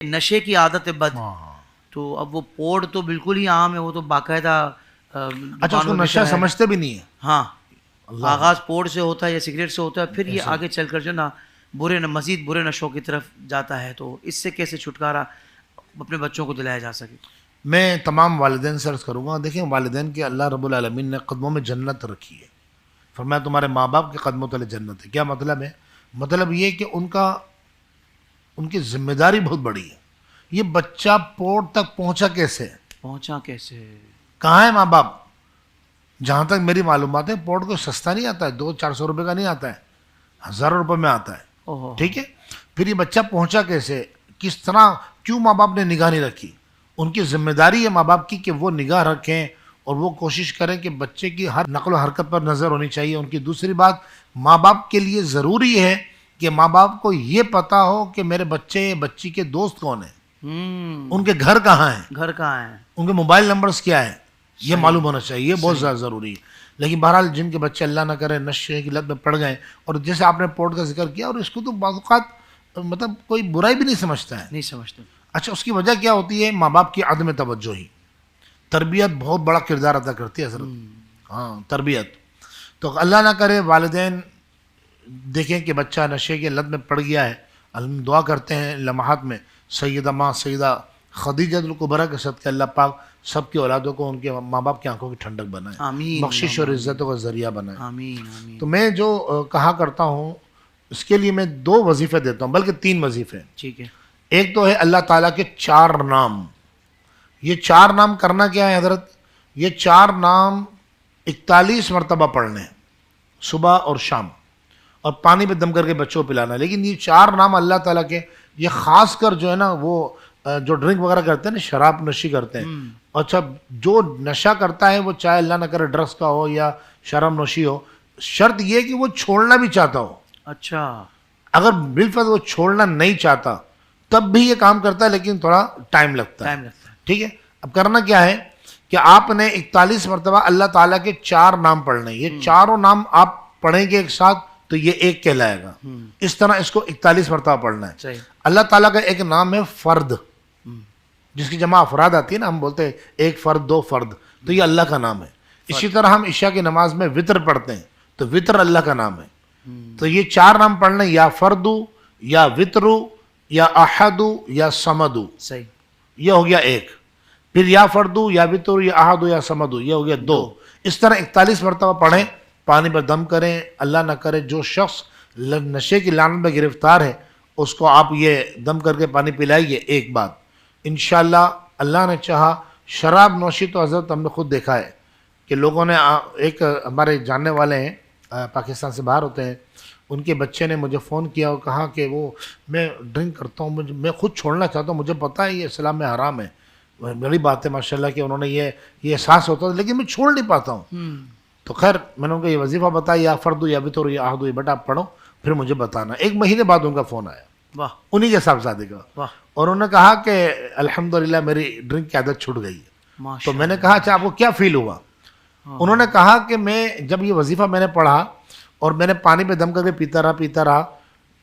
نشے کی عادت بد، تو اب وہ پوڑ تو بالکل ہی عام ہے، وہ تو باقاعدہ اچھا اس کو نشہ سمجھتے بھی نہیں ہے. ہاں آغاز پوڑ سے ہوتا ہے یا سگریٹ سے ہوتا ہے، پھر یہ آگے چل کر جو نا مزید برے نشوں کی طرف جاتا ہے. تو اس سے کیسے چھٹکارا اپنے بچوں کو دلایا جا سکے؟ میں تمام والدین سے عرض کروں گا، دیکھیں والدین کی اللہ رب العالمین نے قدموں میں جنت رکھی ہے. فرمایا تمہارے ماں باپ کے قدموں تلے جنت ہے. کیا مطلب ہے؟ مطلب یہ کہ ان کی ذمہ داری بہت بڑی ہے. یہ بچہ پوڑ تک پہنچا کیسے؟ کہاں ہے ماں باپ؟ جہاں تک میری معلومات ہے پوڑ کو سستا نہیں آتا ہے، 200-400 روپے کا نہیں آتا ہے، ہزاروں روپے میں آتا ہے. ٹھیک ہے، پھر یہ بچہ پہنچا کیسے، کس طرح، کیوں ماں باپ نے نگاہ نہیں رکھی؟ ان کی ذمہ داری ہے ماں باپ کی کہ وہ نگاہ رکھیں اور وہ کوشش کریں کہ بچے کی ہر نقل و حرکت پر نظر ہونی چاہیے. ان کی دوسری بات، ماں باپ کے لیے ضروری ہے کہ ماں باپ کو یہ پتا ہو کہ میرے بچے بچی کے دوست کون ہیں، ان کے گھر کہاں ہیں، ان کے موبائل نمبرز کیا ہیں، یہ معلوم ہونا چاہیے. یہ بہت زیادہ ضروری ہے. لیکن بہرحال جن کے بچے اللہ نہ کرے نشے کی لت میں پڑ گئے، اور جیسے آپ نے پوڑ کا ذکر کیا، اور اس کو تو بعض اوقات مطلب کوئی برائی بھی نہیں سمجھتا ہے. اچھا اس کی وجہ کیا ہوتی ہے؟ ماں باپ کی عدم توجہی. تربیت بہت بڑا کردار ادا کرتی ہے حضرت. ہاں تربیت. تو اللہ نہ کرے والدین دیکھیں کہ بچہ نشے کی لت میں پڑ گیا ہے، ہم دعا کرتے ہیں لمحات میں سیدہ خدیجہ الکبریٰ کے صدقے اللہ پاک سب کی اولادوں کو ان کے ماں باپ کی آنکھوں کی ٹھنڈک بنائے، بخشش اور عزتوں کا ذریعہ بنائے. تو میں جو کہا کرتا ہوں اس کے لیے میں 2 وظیفے دیتا ہوں، بلکہ 3 وظیفے. ٹھیک ہے. ایک تو ہے اللہ تعالیٰ کے 4 نام. یہ 4 نام کرنا کیا ہے حضرت؟ یہ 4 نام 41 مرتبہ پڑھنے ہیں صبح اور شام، اور پانی پہ دم کر کے بچوں کو پلانا. لیکن یہ 4 نام اللہ تعالیٰ کے، یہ خاص کر جو ہے نا وہ جو ڈرنک وغیرہ کرتے ہیں نا، شراب نوشی کرتے ہیں. اچھا جو نشہ کرتا ہے وہ چاہے اللہ نہ کرے ڈرگس کا ہو یا شراب نوشی ہو، شرط یہ کہ وہ چھوڑنا بھی چاہتا ہو. اچھا اگر بالفرض وہ چھوڑنا نہیں چاہتا تب بھی یہ کام کرتا ہے، لیکن تھوڑا ٹائم لگتا ہے. ٹھیک ہے. اب کرنا کیا ہے کہ آپ نے 41 مرتبہ اللہ تعالیٰ کے 4 نام پڑھنے. یہ چاروں نام آپ پڑھیں گے ایک ساتھ تو یہ ایک کہلائے گا. اس طرح اس کو 41 مرتبہ پڑھنا ہے. اللہ تعالیٰ کا ایک نام ہے فرد، جس کی جمع افراد آتی ہے نا، ہم بولتے ہیں 1 فرد 2 فرد، تو یہ اللہ کا نام ہے. اسی طرح ہم عشاء کی نماز میں وطر پڑھتے ہیں تو وطر اللہ کا نام ہے. تو یہ 4 نام پڑھنے، یا فردو یا وطرو یا احدو یا سمدو. یہ ہو گیا 1. پھر یا فردو یا وطرو یا احدو یا سمدو، یہ ہو گیا 2. اس طرح 41 مرتبہ پڑھیں، پانی پر دم کریں. اللہ نہ کرے جو شخص نشے کی لعنت میں گرفتار ہے اس کو آپ یہ دم کر کے پانی پلائیے. ایک بات انشاءاللہ اللہ نے چاہا، شراب نوشی تو حضرت ہم نے خود دیکھا ہے کہ لوگوں نے، ایک ہمارے جاننے والے ہیں پاکستان سے باہر ہوتے ہیں، ان کے بچے نے مجھے فون کیا اور کہا کہ وہ میں ڈرنک کرتا ہوں، میں خود چھوڑنا چاہتا ہوں، مجھے پتہ ہے یہ اسلام میں حرام ہے. بڑی بات ہے ماشاءاللہ کہ انہوں نے یہ احساس ہوتا ہے، لیکن میں چھوڑ نہیں پاتا ہوں. تو خیر میں نے ان کو یہ وظیفہ بتایا، یا فردو یا وطر یا احدو، یہ بیٹا آپ پڑھو پھر مجھے بتانا. 1 مہینے بعد ان کا فون آیا، انہی کے صاحبزادے کا، اور انہوں نے کہا کہ الحمدللہ میری ڈرنک کی عادت چھوٹ گئی ہے. تو میں نے کہا اچھا آپ کو کیا فیل ہوا؟ انہوں نے کہا کہ میں جب یہ وظیفہ میں نے پڑھا اور میں نے پانی پہ دم کر کے پیتا رہا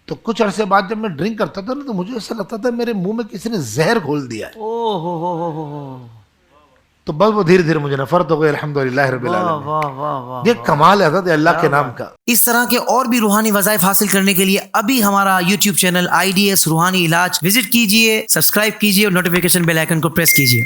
تو کچھ عرصے بعد جب میں ڈرنک کرتا تھا نا تو مجھے ایسا لگتا تھا میرے منہ میں کسی نے زہر گھول دیا ہے. تو بس وہ دھیرے دھیرے مجھے نفرت ہو گئی. الحمدللہ رب العالمین. یہ کمال ہے حضرت اللہ کے نام کا. اس طرح کے اور بھی روحانی وظائف حاصل کرنے کے لیے ابھی ہمارا YouTube چینل IDS روحانی علاج وزٹ کیجئے، سبسکرائب کیجئے اور نوٹیفیکیشن بیل آئیکن کو پریس کیجئے.